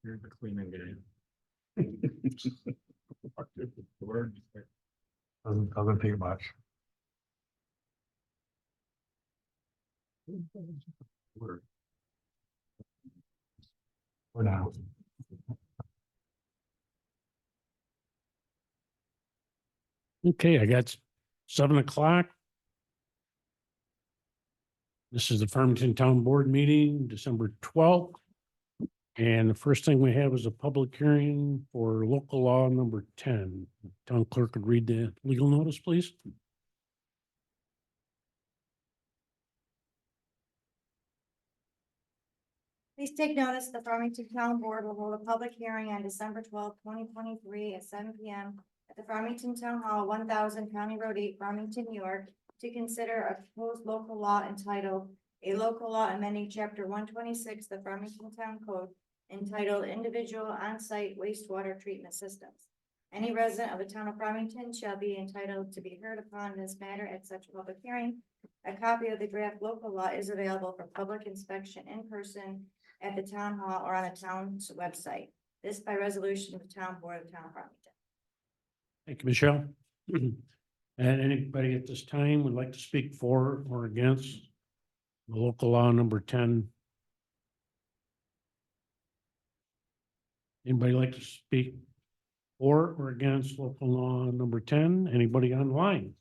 You're the cleaning guy. Word. Doesn't take much. Word. For now. Okay, I got 7 o'clock. This is the Farmington Town Board meeting, December 12th. And the first thing we have is a public hearing for local law number 10. Town clerk could read the legal notice, please. Please take notice, the Farmington Town Board will hold a public hearing on December 12th, 2023 at 7 p.m. at the Farmington Town Hall, 1000 County Road 8, Farmington, New York, to consider a proposed local law entitled A Local Law Amending Chapter 126, the Farmington Town Code, entitled Individual On-Site Wastewater Treatment Systems. Any resident of the town of Farmington shall be entitled to be heard upon this matter at such a public hearing. A copy of the draft local law is available for public inspection in person at the town hall or on the town's website. This by resolution of the town board of the town of Farmington. Thank you, Michelle. And anybody at this time would like to speak for or against the local law number 10? Anybody like to speak for or against local law number 10? Anybody online?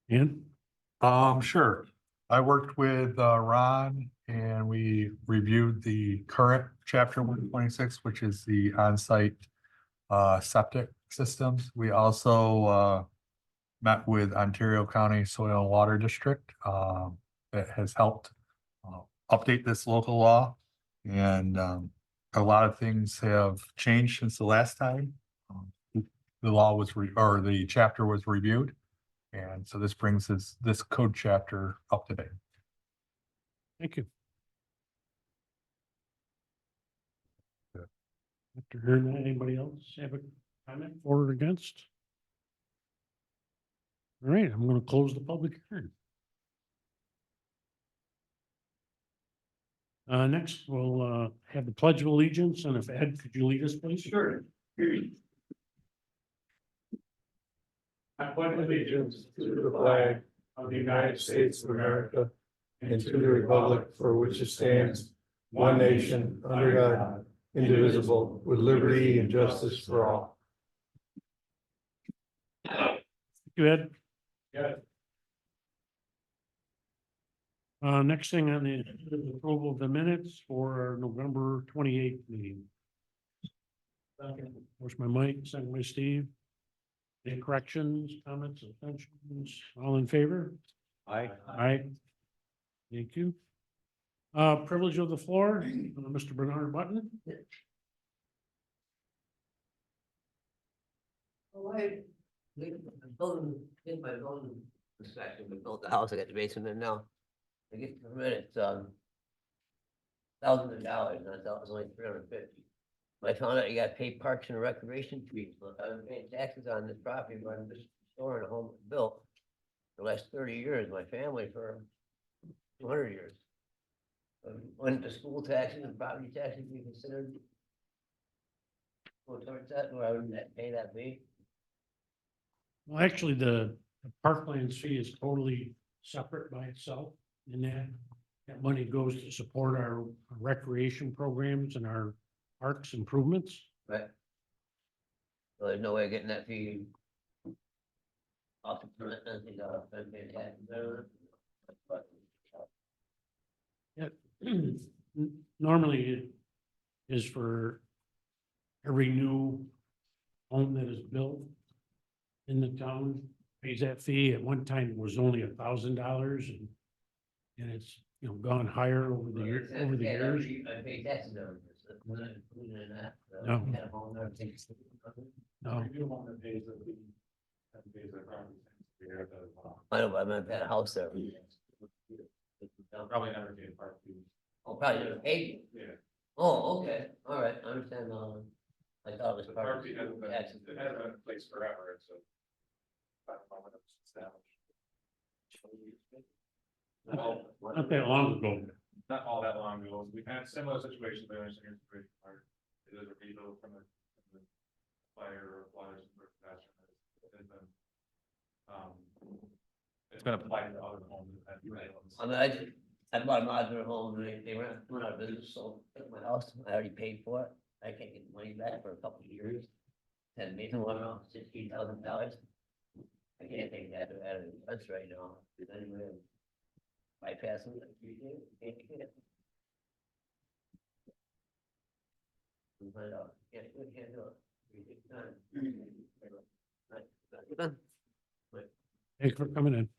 And Sure. I worked with Ron and we reviewed the current chapter 126, which is the on-site septic systems. We also met with Ontario County Soil and Water District that has helped update this local law. And a lot of things have changed since the last time the law was or the chapter was reviewed. And so this brings this code chapter up to date. thank you. After hearing that, anybody else have a comment for or against? All right, I'm going to close the public hearing. Next, we'll have the Pledge of Allegiance, and if Ed, could you lead us, please? Sure. I pledge allegiance to the flag of the United States of America and to the republic for which it stands, one nation, under God, indivisible, with liberty and justice for all. Thank you, Ed. Yeah. Next thing on the agenda is approval of the minutes for our November 28th meeting. Where's my mic? Second by Steve. Any corrections, comments, abstentions? All in favor? Aye. Aye. Thank you. Privilege of the floor, Mr. Bernard Button. Building, in my building inspection, we built the house, I got the basement in now. I get the permit, it's thousands of dollars, and I thought it was only 350. I found out you gotta pay parks and recreation fees, look, I've been paying taxes on this property, but I'm just storing a home built. The last 30 years, my family for 200 years. When the school taxes and property taxes be considered. Go towards that, or I wouldn't pay that fee. Well, actually, the parklands fee is totally separate by itself, and that money goes to support our recreation programs and our parks improvements. Right. So there's no way of getting that fee. Off the permit, I think I'll pay taxes there. But Normally it is for every new home that is built in the town pays that fee. At one time it was only $1,000 and it's, gone higher over the years. I pay taxes on it. So we're not included in that. No. Got a home there, I think. No, You want to pay the property tax. I know, but I'm gonna pay a house there. Probably never get part two. Oh, probably never paid. Yeah. Oh, okay, all right, I understand. I thought it was The part of property hasn't been, taxes. it hasn't been in place forever, it's a. Moment it was established. Not that long ago. Not all that long ago, we had similar situations there, in senior situation where it is a rebuild from the fire or floods or disaster. It's been applied to other homes. that have failed. I mean, I bought a modular home, and they went out of business, so took my house, I already paid for it, I can't get the money back for a couple of years. Had Nathan one off $16,000. I can't take that out of the funds right now, because anyway, bypassing it, you can't. But, can't do it. You take time. Right, that's done. Thanks for coming in.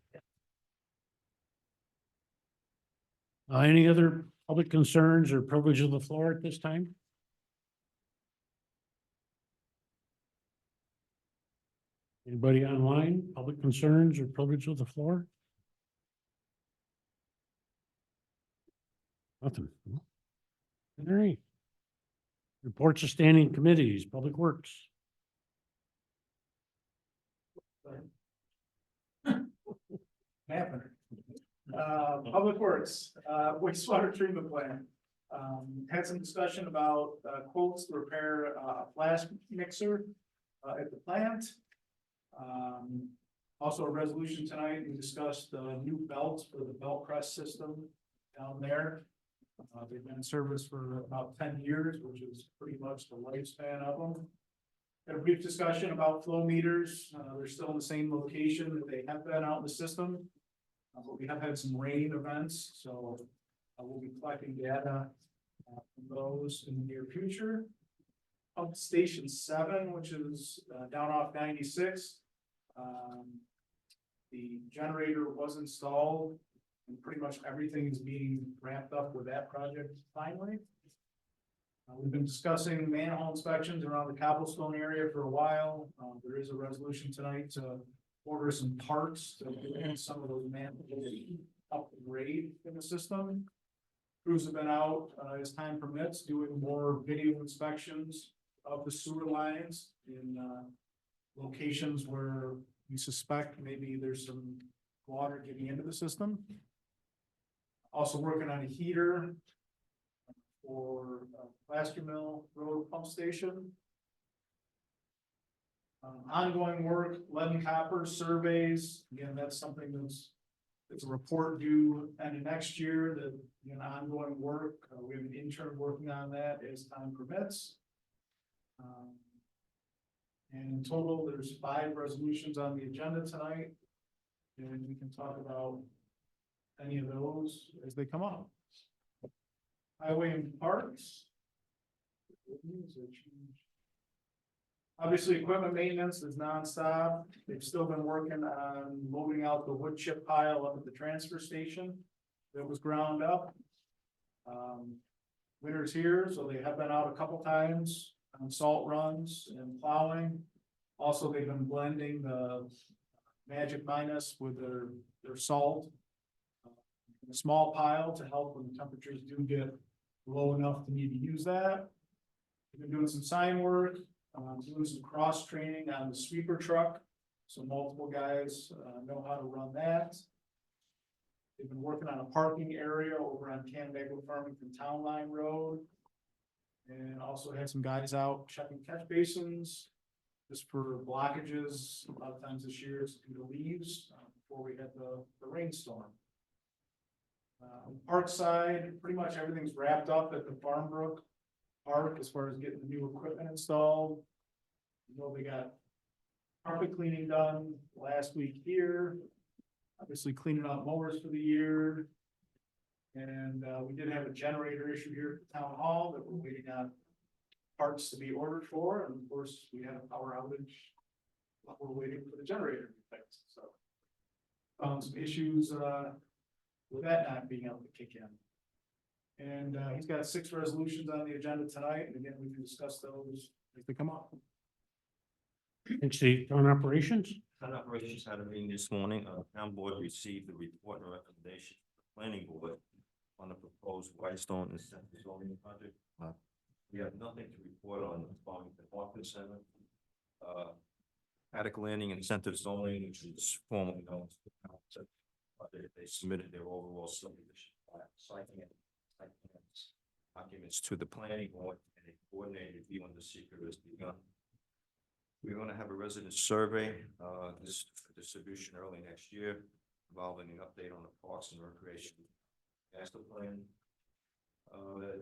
Any other public concerns or privilege of the floor at this time? Anybody online, public concerns or privilege of the floor? Nothing. All right. Reports of standing committees, Public Works. Happening. Public Works, wastewater treatment plant. Had some discussion about quotes to repair a flash mixer at the plant. Also a resolution tonight, we discussed new belts for the belt press system down there. They've been in service for about 10 years, which is pretty much the lifespan of them. Had a brief discussion about flow meters. They're still in the same location that they have been out in the system. But we have had some rain events, so we'll be collecting data from those in the near future. Pump Station 7, which is down off 96. The generator was installed and pretty much everything is being wrapped up with that project finally. We've been discussing manhole inspections around the cobblestone area for a while. There is a resolution tonight to order some parts to get some of those manholes up the grade in the system. Crews have been out, as time permits, doing more video inspections of the sewer lines in locations where we suspect maybe there's some water getting into the system. Also working on a heater for Plaster Mill Road Pump Station. Ongoing work, lead and copper surveys, again, that's something it's a report due end of next year that, again, ongoing work. We have an intern working on that as time permits. And in total, there's 5 resolutions on the agenda tonight. And we can talk about any of those as they come up. Highway and parks. Obviously, equipment maintenance is nonstop. They've still been working on loading out the wood chip pile up at the transfer station that was ground up. Winter's here, so they have been out a couple times on salt runs and plowing. Also, they've been blending the Magic Minus with their salt in a small pile to help when the temperatures do get low enough to need to use that. We've been doing some sign work, doing some cross training on the sweeper truck, so multiple guys know how to run that. They've been working on a parking area over on Canandaigua Farmington Town Line Road. And also had some guys out checking catch basins, just for blockages. A lot of times this year it's due to leaves before we had the rainstorm. Park side, pretty much everything's wrapped up at the Farmbrook Park as far as getting the new equipment installed. You know, they got carpet cleaning done last week here. Obviously cleaning out mowers for the year. And we did have a generator issue here at the town hall that we're waiting on parts to be ordered for. And of course, we had a power outage. We're waiting for the generator to be fixed. So found some issues with that not being able to kick in. And he's got 6 resolutions on the agenda tonight. And again, we can discuss those as they come up. Thanks, Steve. On operations? Town operations had a meeting this morning. Town board received the report and recommendation from the planning board on the proposed Whitestone incentive zoning project. We have nothing to report on the Farmington Walking Center. Attic landing incentive zoning, which is formerly known as the concept. They submitted their overall subdivision plan, citing it, documents to the planning board, and a coordinated review on the secret has begun. We're gonna have a resident survey, this for distribution early next year, involving an update on the parks and recreation master plan.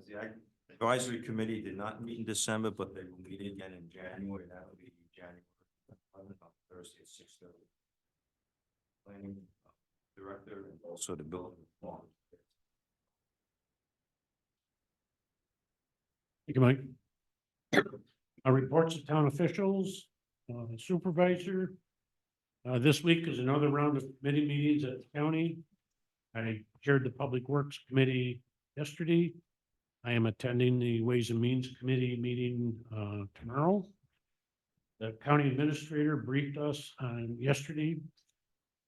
The advisory committee did not meet in December, but they will meet again in January, and that will be January 11th, on Thursday at 6:30. Planning director and also the building department. Thank you, Mike. Our reports of town officials, supervisor. This week is another round of committee meetings at the county. I chaired the Public Works Committee yesterday. I am attending the Ways and Means Committee meeting tomorrow. The county administrator briefed us on yesterday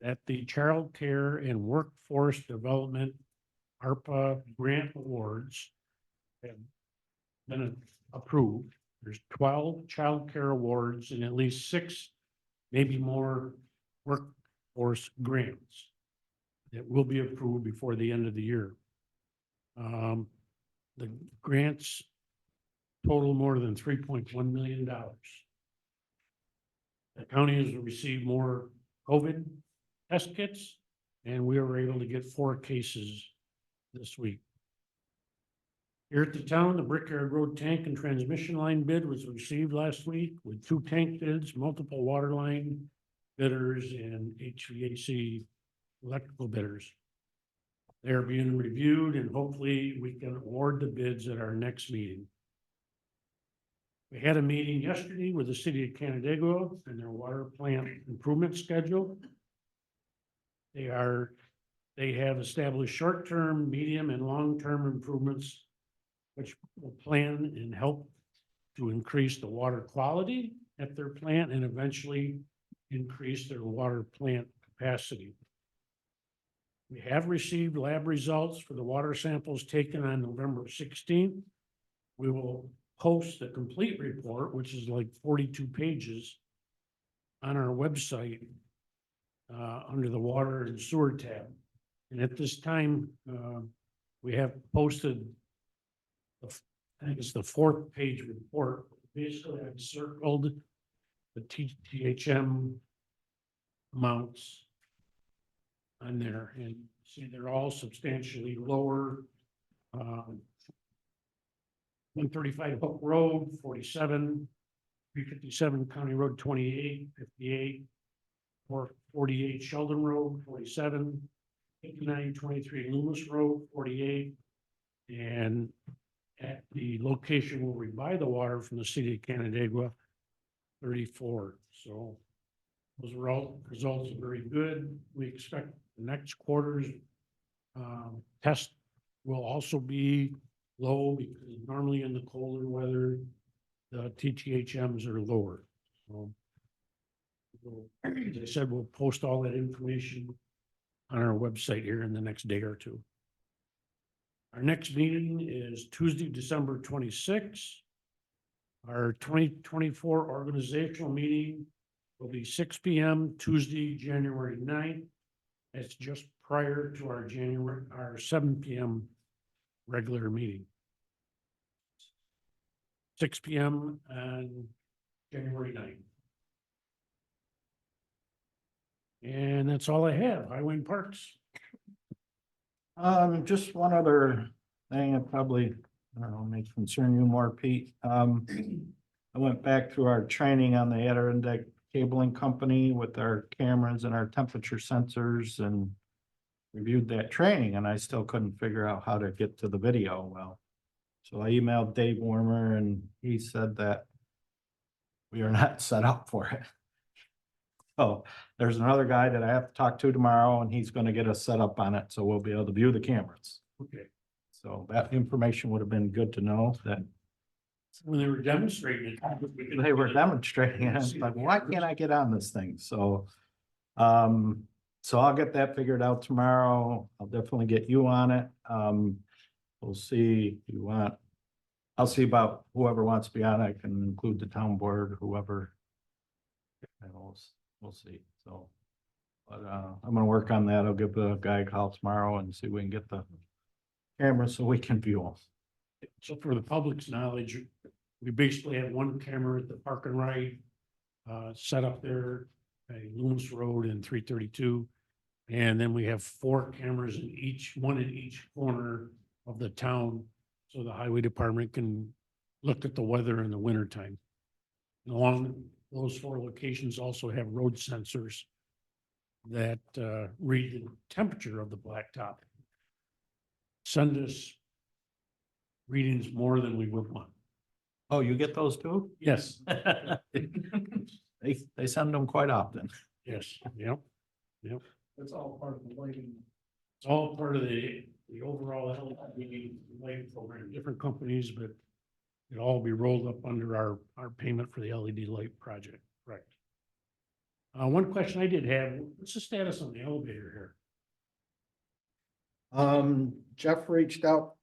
that the Child Care and Workforce Development ARPA grant awards have been approved. There's 12 child care awards and at least 6, maybe more, workforce grants that will be approved before the end of the year. The grants total more than $3.1 million. The county has received more COVID test kits, and we were able to get 4 cases this week. Here at the town, the Brickyard Road tank and transmission line bid was received last week with 2 tank bids, multiple water line bidders, and HVAC electrical bidders. They're being reviewed, and hopefully we can award the bids at our next meeting. We had a meeting yesterday with the city of Canandaigua and their water plant improvement schedule. They have established short-term, medium, and long-term improvements, which will plan and help to increase the water quality at their plant and eventually increase their water plant capacity. We have received lab results for the water samples taken on November 16th. We will post a complete report, which is like 42 pages, on our website under the water and sewer tab. And at this time, we have posted, I think it's the 4th page report. Basically, I've circled the THM amounts on there, and see they're all substantially lower. 135 Hook Road, 47, 357 County Road 28, 58, 448 Sheldon Road, 47, 5923 Loomis Road, 48, and at the location where we buy the water from the city of Canandaigua, 34. So those results are very good. We expect the next quarter's test will also be low, because normally in the colder weather, the TTHMs are lower. So, as I said, we'll post all that information on our website here in the next day or two. Our next meeting is Tuesday, December 26th. Our 2024 organizational meeting will be 6 p.m. Tuesday, January 9th. It's just prior to our 7 p.m. regular meeting. 6 p.m. on January 9th. And that's all I have. Highway and Parks. Just one other thing that probably, I don't know, may concern you more, Pete. I went back through our training on the Adirondack Cabling Company with our cameras and our temperature sensors and reviewed that training, and I still couldn't figure out how to get to the video well. So I emailed Dave Warmer, and he said that we are not set up for it. So there's another guy that I have to talk to tomorrow, and he's gonna get us set up on it, so we'll be able to view the cameras. Okay. So that information would have been good to know, that When they were demonstrating it. they were demonstrating it. I was like, why can't I get on this thing? So, so I'll get that figured out tomorrow. I'll definitely get you on it. We'll see if you want. I'll see about whoever wants to be on it. I can include the town board, whoever. And we'll see. So But, I'm gonna work on that. I'll give the guy a call tomorrow and see if we can get the camera so we can view them. So for the public's knowledge, we basically have one camera at the park and ride set up there, Loomis Road and 332. And then we have 4 cameras in each, one in each corner of the town. So the highway department can look at the weather in the wintertime. And along those 4 locations also have road sensors that read the temperature of the blacktop. Send us readings more than we would want. Oh, you get those too? Yes, They send them quite often. yes, yep. It's all part of the lighting. It's all part of the overall LED lighting program, different companies, but it'll all be rolled up under our payment for the LED light project, correct? One question I did have, what's the status on the elevator here? Jeff reached out.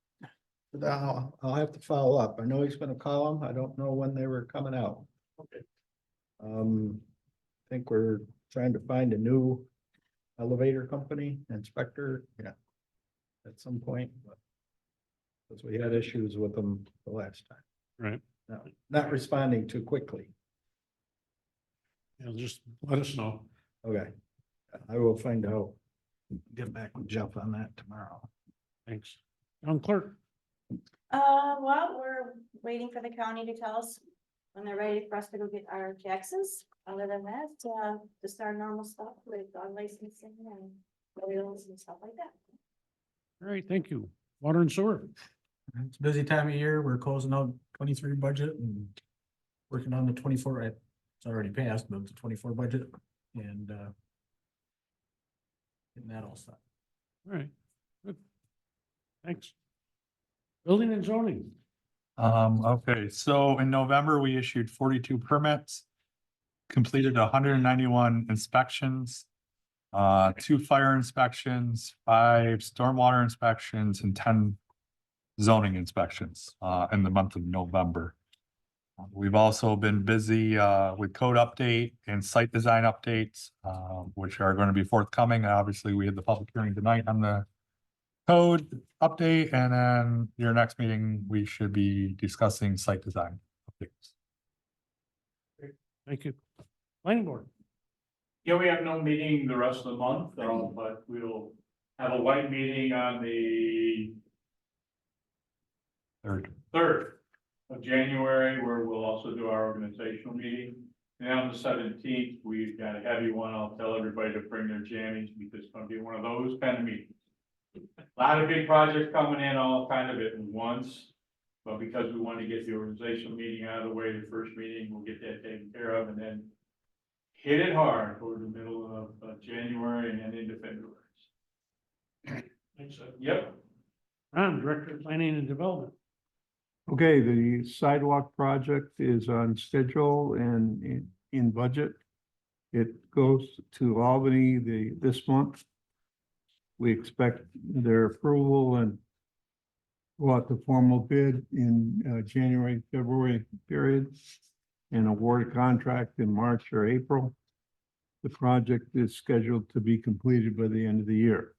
But I'll have to follow up. I know he's gonna call him. I don't know when they were coming out. Okay. I think we're trying to find a new elevator company, inspector, yeah. At some point, but. Because we had issues with them the last time. Right. No, not responding too quickly. Just let us know. Okay. I will find out. Get back with Jeff on that tomorrow. Thanks. Town clerk, Well, we're waiting for the county to tell us when they're ready for us to go get our taxes. Other than that, just our normal stuff with dog licensing and oils and stuff like that. all right, thank you. Water and sewer. It's a busy time of year. We're closing out 23 budget and working on the 24. It's already passed, but the 24 budget and getting that all set. All right, good. Thanks. Building and zoning. Okay, so in November, we issued 42 permits. Completed 191 inspections. 2 fire inspections, 5 stormwater inspections, and 10 zoning inspections, in the month of November. We've also been busy, with code update and site design updates, which are going to be forthcoming. Obviously, we had the public hearing tonight on the code update, and then your next meeting, we should be discussing site design updates. Thank you. Planning board. Yeah, we have no meeting the rest of the month, but we'll have a white meeting on the Third. 3rd of January, where we'll also do our organizational meeting. And on the 17th, we've got a heavy one. I'll tell everybody to bring their jammies because it's gonna be one of those kind of meetings. A lot of big projects coming in all kind of at once. But because we want to get the organizational meeting out of the way, the first meeting, we'll get that taken care of and then hit it hard toward the middle of January and then into February. Thanks. Yep. Ron, Director of Planning and Development. Okay, the sidewalk project is on schedule and in budget. It goes to Albany this month. We expect their approval and go out to formal bid in January, February period. And award a contract in March or April. The project is scheduled to be completed by the end of the year.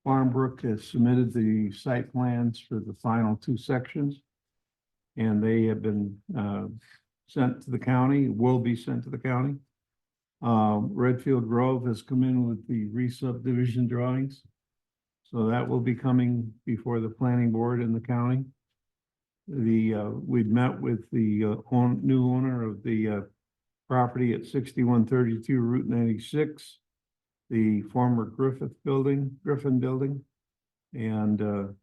Farmbrook has submitted the site plans for the final 2 sections. And they have been sent to the county, will be sent to the county. Redfield Grove has come in with the re-subdivision drawings. So that will be coming before the planning board in the county. We'd met with the new owner of the property at 6132 Route 96, the former Griffin building. And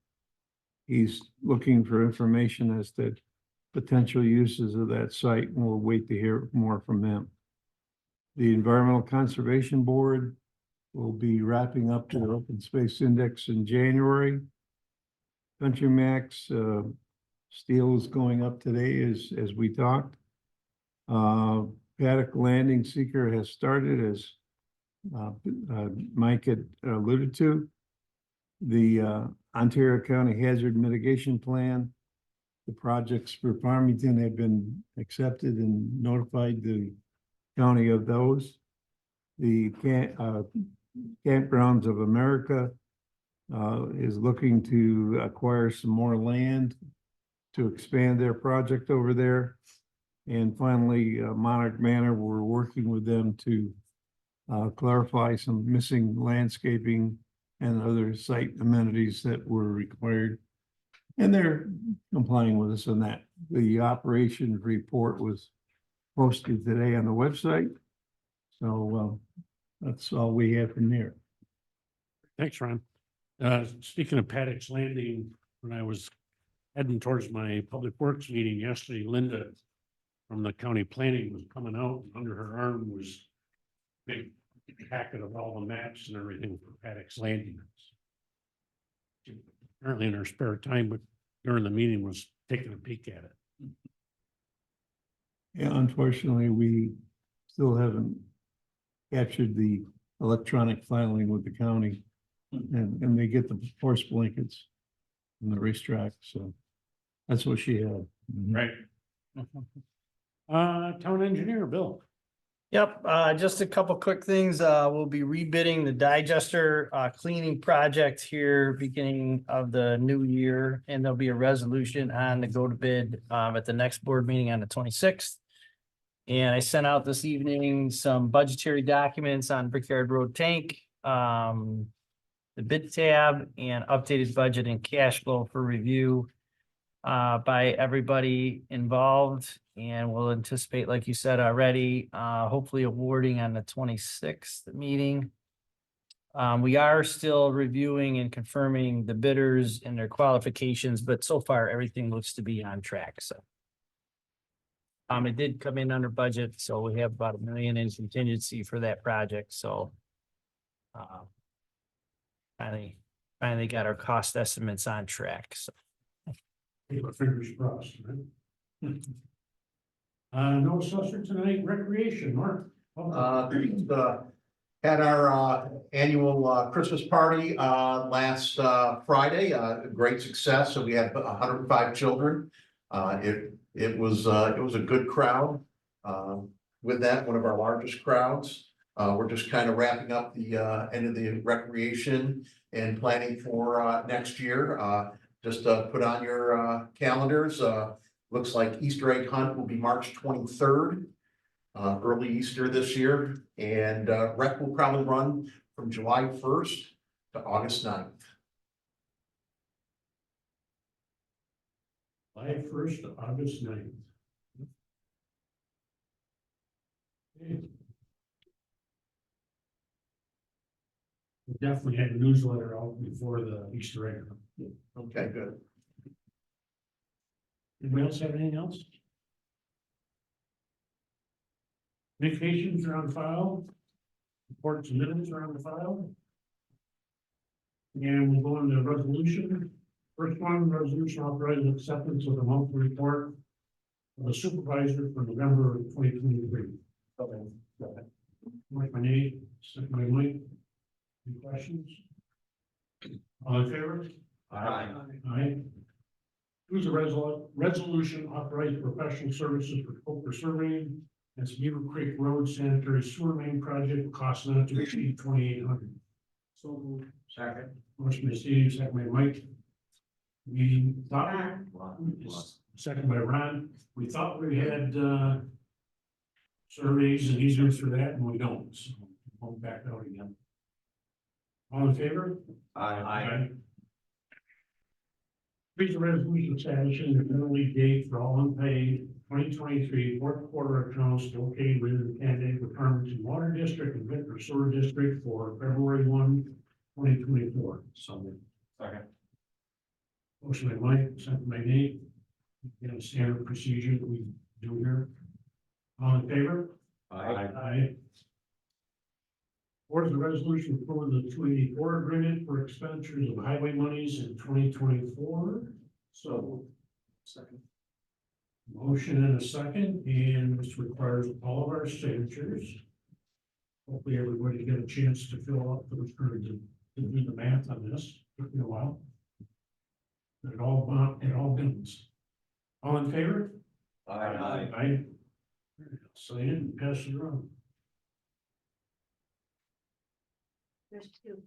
he's looking for information as to potential uses of that site, and we'll wait to hear more from them. The Environmental Conservation Board will be wrapping up their open space index in January. Country Max, steel is going up today as we talked. Paddock Landing Seeker has started, as Mike had alluded to. The Ontario County Hazard Mitigation Plan. The projects for Farmington have been accepted and notified the county of those. the Campgrounds of America is looking to acquire some more land to expand their project over there. And finally, Monarch Manor, we're working with them to clarify some missing landscaping and other site amenities that were required. And they're complying with us on that. The operations report was posted today on the website. So that's all we have from there. Thanks, Ron. Speaking of Paddock's Landing, when I was heading towards my public works meeting yesterday, Linda from the county planning was coming out. Under her arm was a big packet of all the maps and everything for Paddock's Landing. Apparently in her spare time, but during the meeting was taking a peek at it. Yeah, unfortunately, we still haven't captured the electronic filing with the county. And they get the horse blankets from the racetrack, so that's what she had. Right. Town engineer, Bill. Yep, just a couple quick things. We'll be rebidding the digester cleaning project here beginning of the new year. And there'll be a resolution on the go to bid at the next board meeting on the 26th. And I sent out this evening some budgetary documents on Brickyard Road Tank, the bid tab, and updated budget and cash flow for review by everybody involved. And we'll anticipate, like you said already, hopefully awarding on the 26th meeting. We are still reviewing and confirming the bidders and their qualifications, but so far everything looks to be on track, so. It did come in under budget, so we have about $1 million in contingency for that project, so. Finally got our cost estimates on track, so. Keep our fingers crossed, right? No assessor tonight, recreation, Mark. Had our annual Christmas party last Friday, a great success. So we had 105 children. It was a good crowd. With that, one of our largest crowds. We're just kind of wrapping up the end of the recreation and planning for next year. Just put on your calendars. Looks like Easter egg hunt will be March 23rd, early Easter this year. And rec will probably run from July 1st to August 9th. July 1st to August 9th. Okay. We definitely had a newsletter out before the Easter egg. Okay, good. Anybody else have anything else? Vacations are on file. Reports and minutes are on the file. And we'll go into resolution. First one, resolution authorizing acceptance of the monthly report of the supervisor for November 2023. Mike, my name, second by Mike. Any questions? All in favor? Aye. Aye. Who's a resolution authorizing professional services for Coker surveying and Beaver Creek Road sanitary sewer main project cost not to exceed $2,800. So moved. Second. Motion by Steve, second by Mike. We thought, second by Ron, we thought we had surveys and easements for that, and we don't, so we'll back out again. All in favor? Aye. Please, a resolution establishing the penalty date for all unpaid 2023 fourth quarter accounts located within the candidate for Farmington Water District and Victor Sewer District for February 1, 2024. So, second. Motion by Mike, second by Nate. Again, standard procedure that we do here. All in favor? Aye. Or the resolution for the 284 agreement for expenditures of highway monies in 2024. So, second. Motion and a second, and this requires all of our signatures. Hopefully everybody get a chance to fill out the return to do the math on this. Took me a while. It all bends. All in favor? Aye. Aye. Sign it and pass it around. There's two.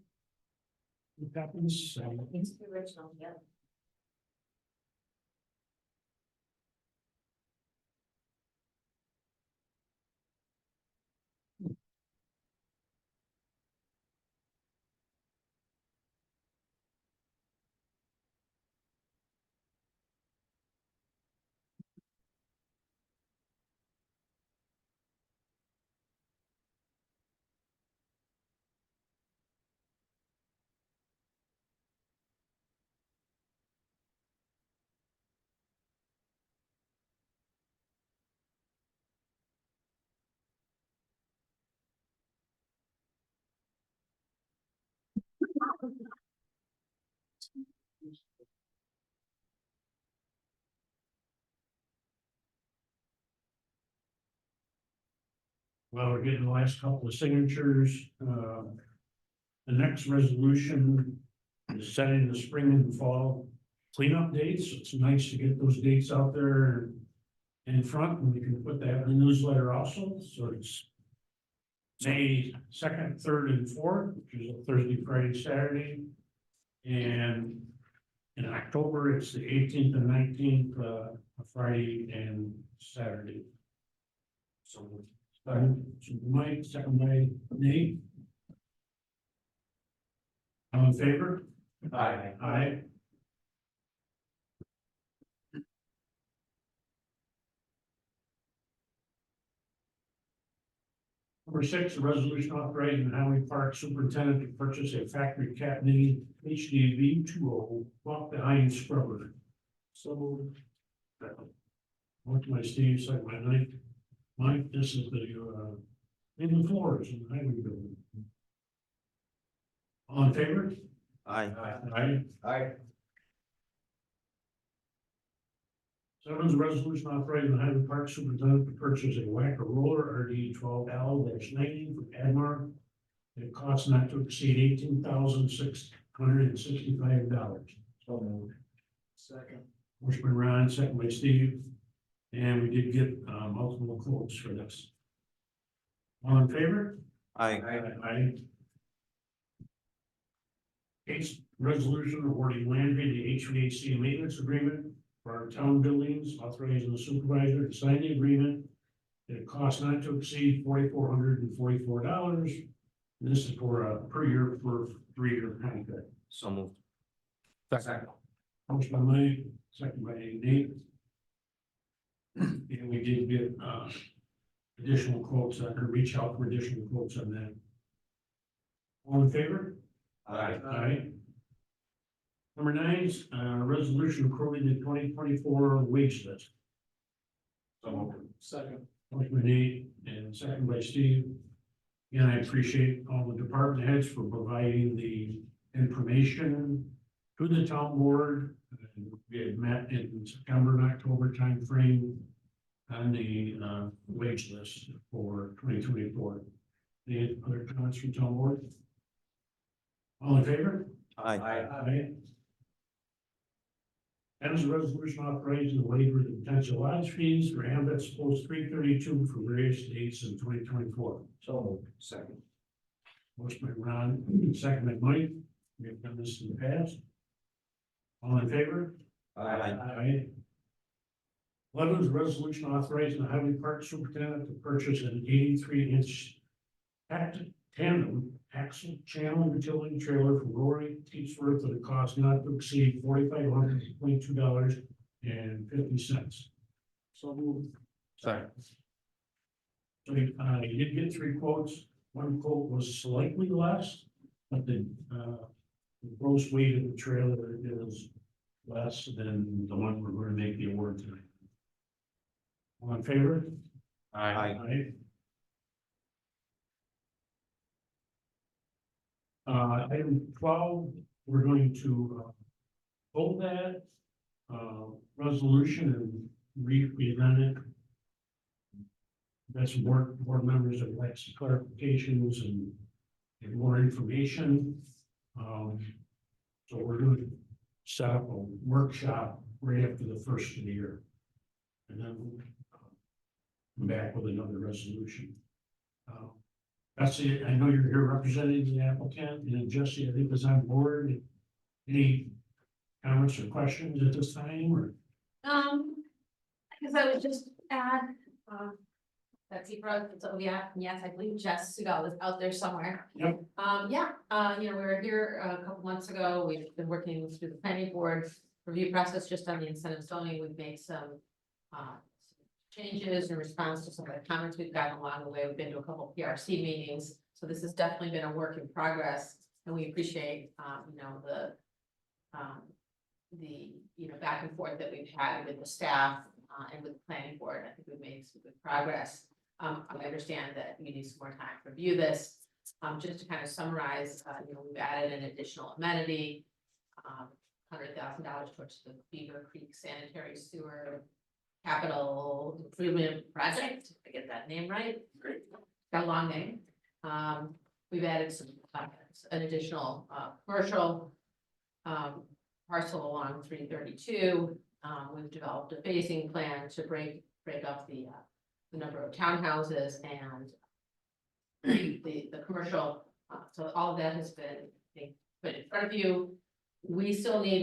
What happens? It's the original, yeah. Well, we're getting the last couple of signatures. The next resolution is setting the spring and fall cleanup dates. It's nice to get those dates out there in front, and we can put that in the newsletter also. So it's May 2nd, 3rd, and 4th, which is a Thursday, Friday, Saturday. And in October, it's the 18th and 19th, a Friday and Saturday. So, Mike, second by Nate. All in favor? Aye. Aye. Number 6, a resolution authorizing the Highway Park Superintendent to purchase a factory cat mini HDV 2.0 walk behind scrubber. So moved. Motion by Steve, second by Mike. Mike, this is the in the floors in the highway building. All in favor? Aye. Aye. Aye. 7 is a resolution authorizing the Highway Park Superintendent to purchase a whacker roller RD 12L-90 from Admar. It costs not to exceed $18,665. So moved. Second. Motion by Ron, second by Steve. And we did get multiple quotes for this. All in favor? Aye. Aye. Case resolution awarding land bid the HVAC maintenance agreement for our town buildings, authorizing the supervisor to sign the agreement. It costs not to exceed $4,444. This is for per year for 3-year contract. So moved. Second. Motion by Mike, second by Nate. And we did get additional quotes, I'm gonna reach out for additional quotes on that. All in favor? Aye. Aye. Number 9 is resolution approving the 2024 wage list. So moved. Second. Motion by Nate and second by Steve. And I appreciate all the department heads for providing the information to the town board. We had met in September and October timeframe on the wage list for 2024. Any other comments from town board? All in favor? Aye. Aye. And is a resolution authorizing the waiver of the potential lodge fees for ambulance post 332 for various dates in 2024. So moved. Second. Motion by Ron, second by Mike. We have done this in the past. All in favor? Aye. 11 is a resolution authorizing the Highway Park Superintendent to purchase an 83-inch tandem axle channel utility trailer from Rory Teetsworth at a cost not to exceed $4,522.50. So moved. Second. So you did get 3 quotes. One quote was slightly less, but the gross weight of the trailer is less than the one we're going to make the award tonight. All in favor? Aye. Item 12, we're going to hold that resolution and re-present it. Got some board members that like some clarifications and more information. So we're going to set up a workshop right after the first of the year. And then we'll come back with another resolution. Betsy, I know you're here representing the applicant, and Jesse, I think, is on board. Any comments or questions at this time, or? Because I would just add, Betsy Brooke, so yeah, yes, I believe Jess Sugal is out there somewhere. Yep. Yeah, we were here a couple months ago, we've been working through the planning board review process just on the incentive zoning, we've made some changes in response to some of the comments we've gotten along the way, we've been to a couple PRC meetings, so this has definitely been a work in progress, and we appreciate, the back and forth that we've had with the staff, and with the planning board. I think we've made some good progress. I understand that we need some more time to review this. Just to kind of summarize, we've added an additional amenity, $100,000 towards the Beaver Creek Sanitary Sewer Capital Improvement Project. If I get that name right. Great. Got a long name. We've added some, an additional, commercial, parcel along 332. We've developed a phasing plan to break up the number of townhouses and the commercial. So all of that has been, I think, put in front of you. We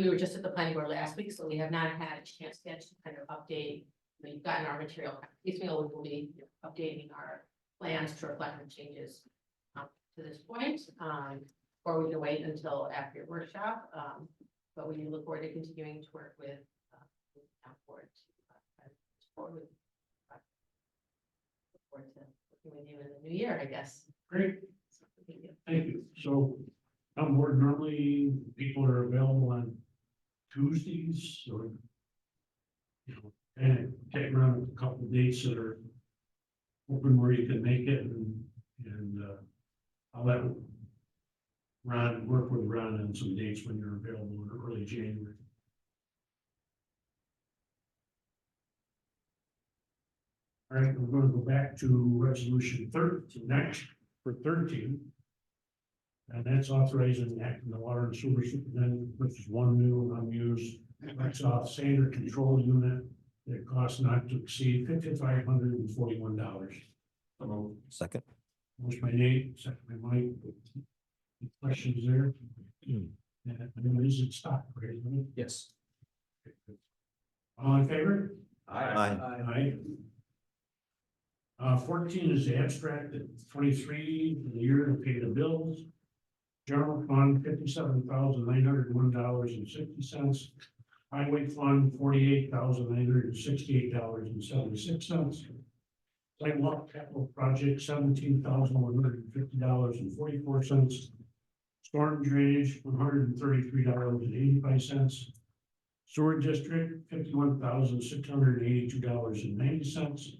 were just at the planning board last week, so we have not had a chance yet to kind of update. We've gotten our material kind of piecemeal. We will be updating our plans to reflect the changes to this point, or we can wait until after your workshop. But we look forward to continuing to work with the town board to look forward to working with you in the new year, I guess. Great, So, thank you. thank you. So, town board, normally people are available on Tuesdays, or and take around a couple of dates that are open where you can make it, and I'll let Ron, work with Ron on some dates when you're available in early January. All right, we're going to go back to resolution 13 next for 13. And that's authorizing the act of the water and sewer superintendent, which is one new unused Microsoft standard control unit that costs not to exceed $5,541. Second. Motion by Nate, second by Mike. Any questions there? And it is in stock, right? Isn't it? Yes. All in favor? Aye. Aye. 14 is the abstract at 23, the year to pay the bills. General fund, $57,901.60. Highway fund, $48,968.76. Sidewalk capital project, $17,150.44. Storm drainage, $133.85. Sewer district, $51,682.90.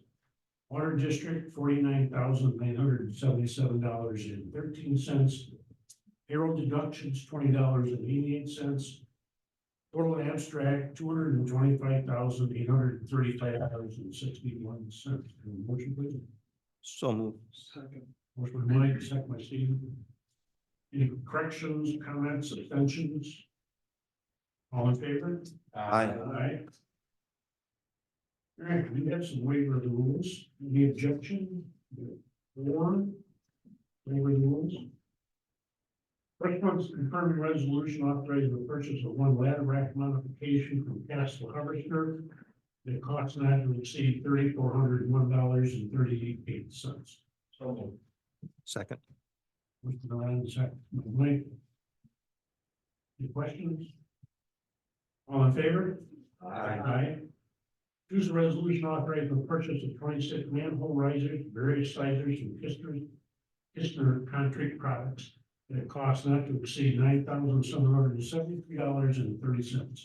Water district, $49,977.13. Payroll deductions, $20.88. Total abstract, $225,835.61. Motion, please. So moved. Motion by Mike, second by Steve. Any corrections, comments, abstentions? All in favor? Aye. Aye. All right, we have some waiver of the rules. Any objection? Or waiver of the rules? First one's confirming resolution authorizing the purchase of one ladder rack modification from Castle Harvester that costs not to exceed $3,401.38. So moved. Second. Mr. Ryan, second, Mike. Any questions? All in favor? Aye. Choose a resolution authorizing the purchase of 26 manhole risers, various sizes from Kistner Concrete Products at a cost not to exceed $9,773.30.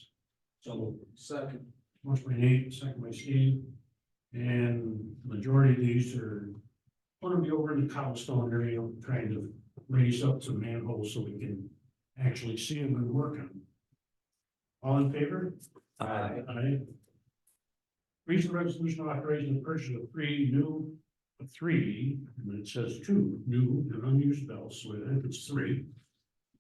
So second. Motion by Nate, second by Steve. And the majority of these are going to be over in the cobblestone area, trying to raise up some manholes so we can actually see them and work on them. All in favor? Aye. Aye. Recent resolution authorizing the purchase of three, and it says two new and unused belts, so I think it's three.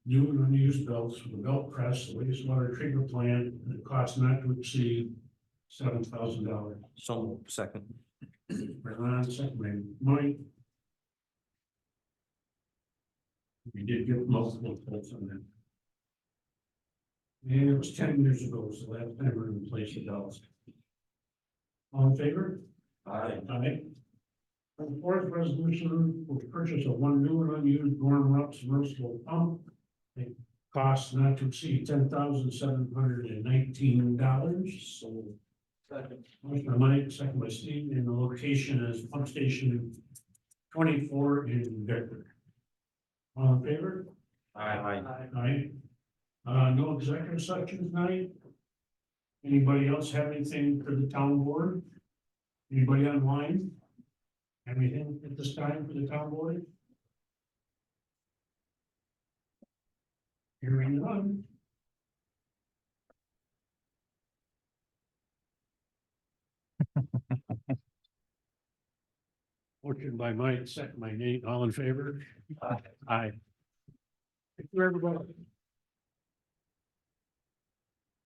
New and unused belts for the belt press, the wastewater treatment plant, and it costs not to exceed $7,000. So moved. Second. Ron, second by Mike. We did get multiple quotes on that. And it was 10 years ago, so last time we replaced the dolls. All in favor? Aye. Aye. The fourth resolution will purchase of one new and unused Gorham Rupp submersible pump. It costs not to exceed $10,719. So. Motion by Mike, second by Steve, and the location is pump station 24 in Bedford. All in favor? Aye. Aye. No executive session tonight. Anybody else have anything for the town board? Anybody online? Anything at this time for the town board? Hearing none. Motion by Mike, second by Nate, all in favor? Aye. Thank you, everybody.